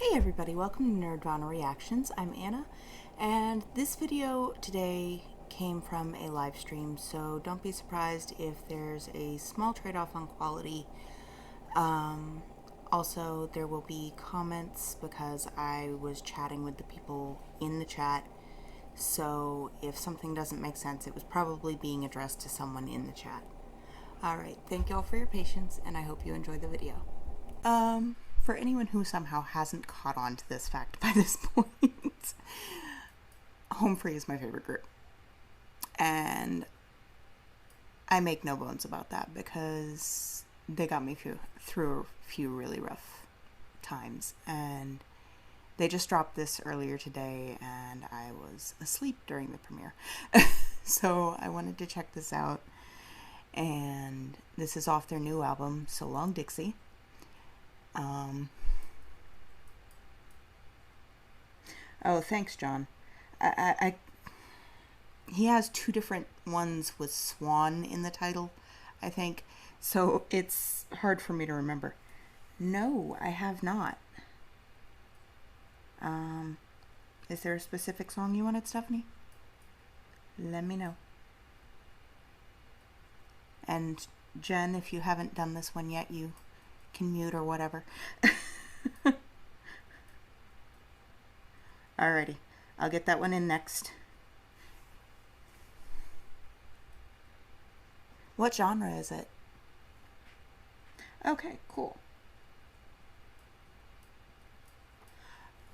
Hey everybody, welcome to Nerdvana Reactions. I'm Anna, and this video today came from a live stream, so don't be surprised if there's a small trade-off on quality. Also, there will be comments because I was chatting with the people in the chat, so if something doesn't make sense, it was probably being addressed to someone in the chat. Alright, thank you all for your patience, and I hope you enjoy the video. For anyone who somehow hasn't caught on to this fact by this point, Home Free is my favorite group. And I make no bones about that because they got me through a few really rough times. And they just dropped this earlier today and I was asleep during the premiere. So I wanted to check this out. And this is off their new album, So Long Dixie. Oh, thanks, John. He has two different ones with Swan in the title, I think, so it's hard for me to remember. No, I have not. Is there a specific song you wanted, Stephanie? Let me know. And Jen, if you haven't done this one yet, you can mute or whatever. Alrighty, I'll get that one in next. What genre is it? Okay, cool.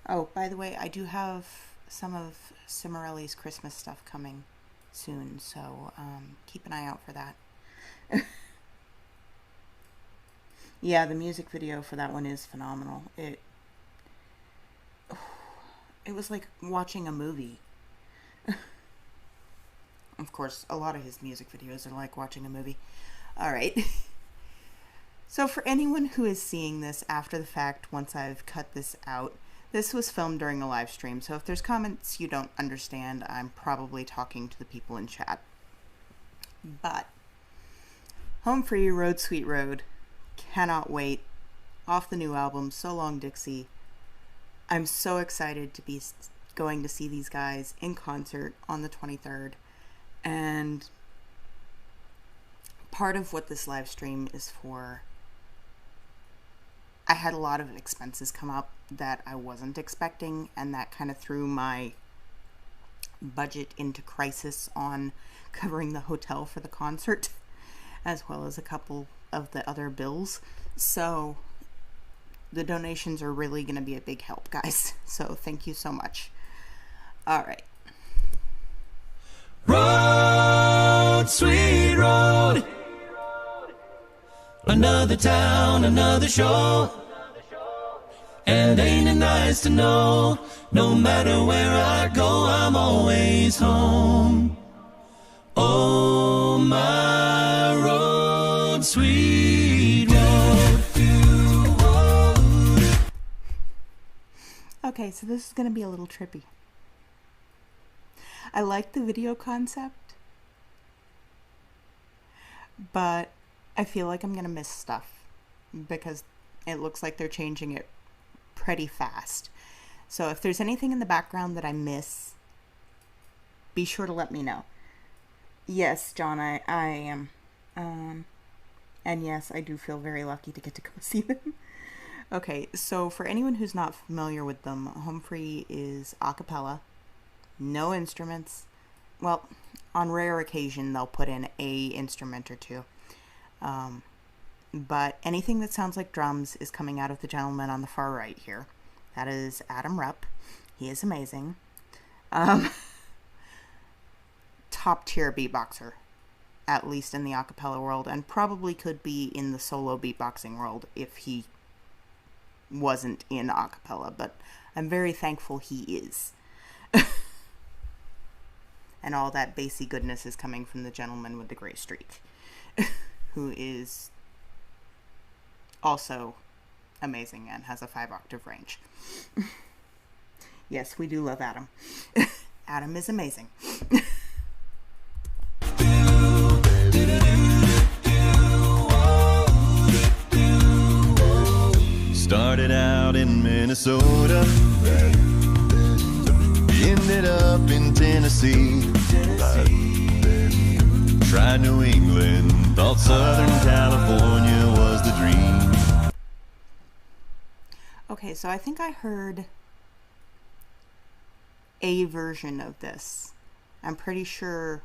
Oh, by the way, I do have some of Cimarelli's Christmas stuff coming soon, so keep an eye out for that. Yeah, the music video for that one is phenomenal. It was like watching a movie. Of course, a lot of his music videos are like watching a movie. Alright. So for anyone who is seeing this after the fact, once I've cut this out, this was filmed during a live stream, so if there's comments you don't understand, I'm probably talking to the people in chat. But Home Free, Road Sweet Road. Cannot wait. Off the new album, So Long Dixie. I'm so excited to be going to see these guys in concert on the 23rd. And part of what this live stream is for, I had a lot of expenses come up that I wasn't expecting, and that kind of threw my budget into crisis on covering the hotel for the concert, as well as a couple of the other bills. So the donations are really going to be a big help, guys. So thank you so much. All right. Road, sweet road. Another town, another show. And ain't it nice to know, no matter where I go, I'm always home. Oh, my road, sweet road. Okay, so this is going to be a little trippy. I like the video concept, but I feel like I'm going to miss stuff because it looks like they're changing it pretty fast. So if there's anything in the background that I miss, be sure to let me know. Yes, John, I am. And yes, I do feel very lucky to get to go see them. Okay, so for anyone who's not familiar with them, Home Free is a cappella, no instruments. Well, on rare occasion they'll put in a instrument or two. But anything that sounds like drums is coming out of the gentleman on the far right here. That is Adam Rupp. He is amazing. Top tier beatboxer, at least in the a cappella world, and probably could be in the solo beatboxing world if he wasn't in a cappella, but I'm very thankful he is. And all that bassy goodness is coming from the gentleman with the gray streak, who is also amazing and has a 5-octave range. Yes, we do love Adam. Adam is amazing. Started out out in Minnesota. Ended up in Tennessee. Tried New England, thought Southern California was the dream. Okay, so I think I heard a version of this. I'm pretty sure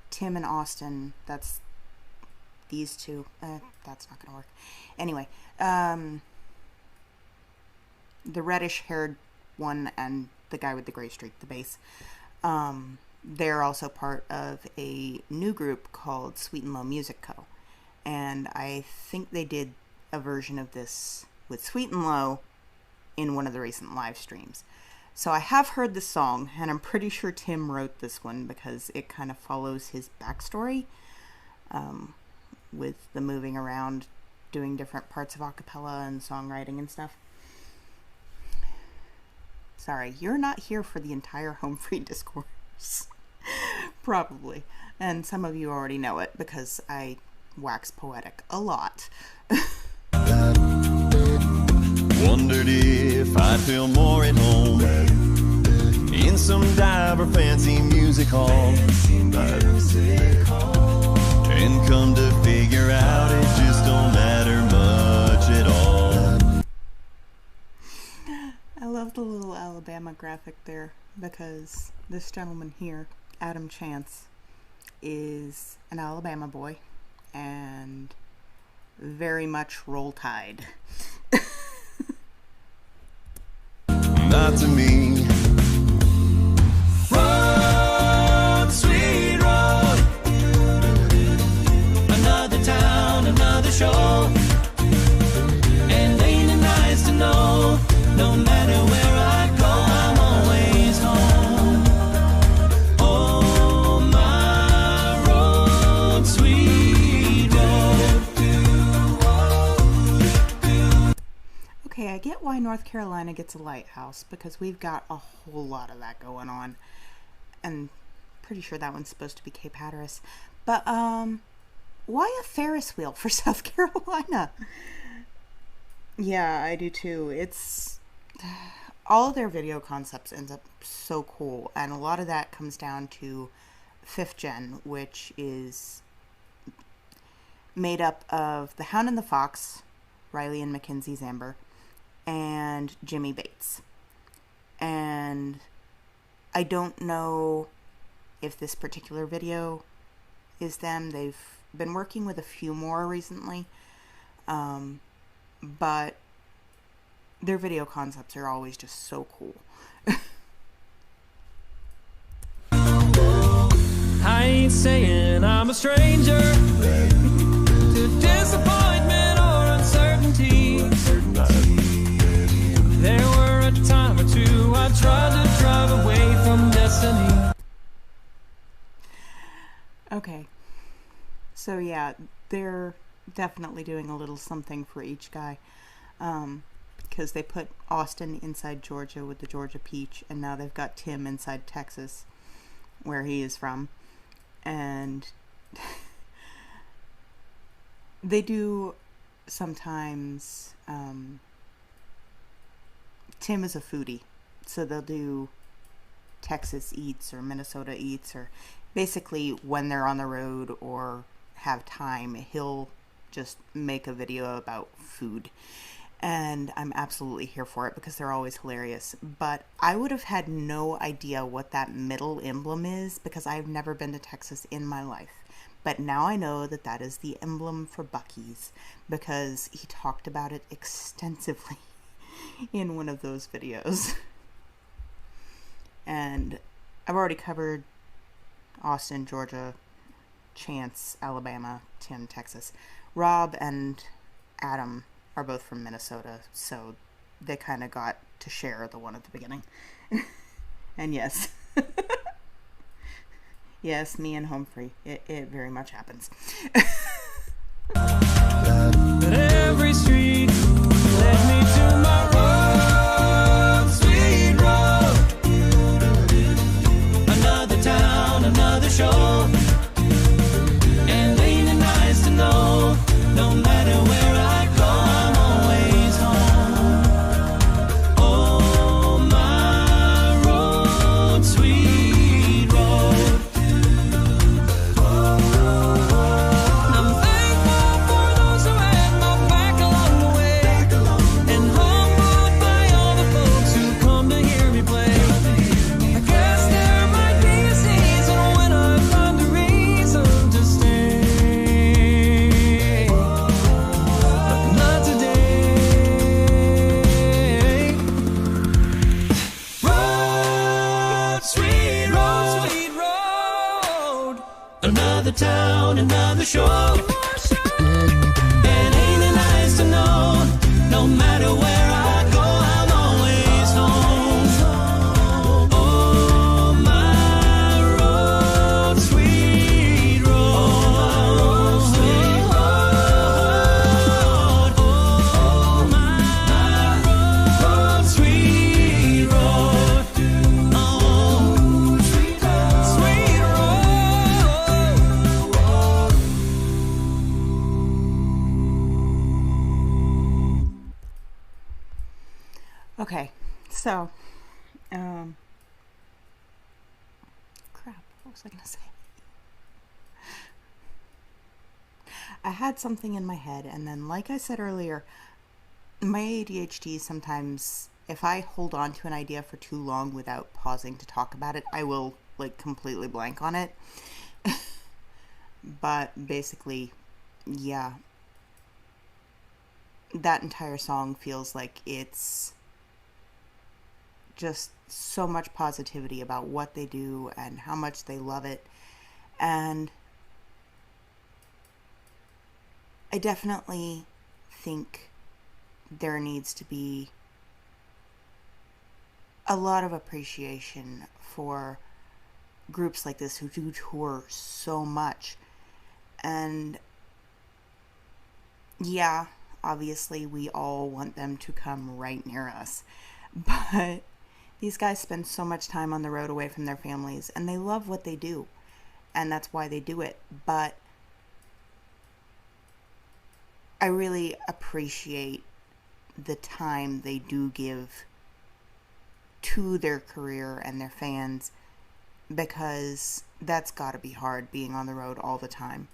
Tim and Austin, that's these two. That's not gonna work. Anyway, the reddish haired one and the guy with the gray streak, the bass, they're also part of a new group called Sweet and Low Music Co. And I think they did a version of this with Sweet and Low in one of the recent live streams. So I have heard the song, and I'm pretty sure Tim wrote this one because it kind of follows his backstory with the moving around, doing different parts of a cappella and songwriting and stuff. Sorry, you're not here for the entire Home Free discourse. Probably. And some of you already know it because I wax poetic a lot. Wondered if I'd feel more at home in some dive or fancy music hall. And come to figure out it just don't matter much at all. I love the little Alabama graphic there because this gentleman here, Adam Chance, is an Alabama boy and very much Roll Tide. Not to me. Road, sweet road. Another town, another show. And ain't it nice to know, no matter where I go, I'm always home. Oh, my road, sweet road. Okay, I get why North Carolina gets a lighthouse because we've got a whole lot of that going on. And pretty sure that one's supposed to be Cape Hatteras. But, why a Ferris wheel for South Carolina? Yeah, I do too. It's all of their video concepts ends up so cool, and a lot of that comes down to 5th Gen, which is made up of the Hound and the Fox, Riley and Mackenzie Zamber, and Jimmy Bates. And I don't know if this particular video is them. They've been working with a few more recently, but their video concepts are always just so cool. I ain't saying I'm a stranger to disappointment or uncertainty. There were a time or two I tried to drive away from destiny. Okay, so yeah, they're definitely doing a little something for each guy, because they put Austin inside Georgia with the Georgia Peach, and now they've got Tim inside Texas, where he is from, and they do sometimes, Tim is a foodie, so they'll do Texas Eats or Minnesota Eats, or basically when they're on the road or have time, he'll just make a video about food. And I'm absolutely here for it because they're always hilarious. But I would have had no idea what that middle emblem is because I've never been to Texas in my life. But now I know that that is the emblem for Buc-ee's because he talked about it extensively in one of those videos. And I've already covered Austin, Georgia, Chance, Alabama, Tim, Texas. Rob and Adam are both from Minnesota, so they kind of got to share the one at the beginning. And yes. Yes, me and Home Free. It very much happens. But every street led me to my road, sweet road. Another town, another show. And ain't it nice to know, no matter where I go, I'm always home. show. And ain't it nice to know, no matter where I go, I'm always home. Oh, my road, sweet road, sweet road. Oh, my road, sweet road. Oh, sweet road. Okay, so, crap, what was I gonna say? I had something in my head, and then, like I said earlier, my ADHD sometimes, if I hold on to an idea for too long without pausing to talk about it, I will, like, completely blank on it. But basically, yeah, that entire song feels like it's just so much positivity about what they do and how much they love it. And I definitely think there needs to be a lot of appreciation for groups like this who do tour so much. And yeah, obviously we all want them to come right near us, but these guys spend so much time on the road away from their families, and they love what they do, and that's why they do it. But I really appreciate the time they do give to their career and their fans, because that's got to be hard being on the road all the time.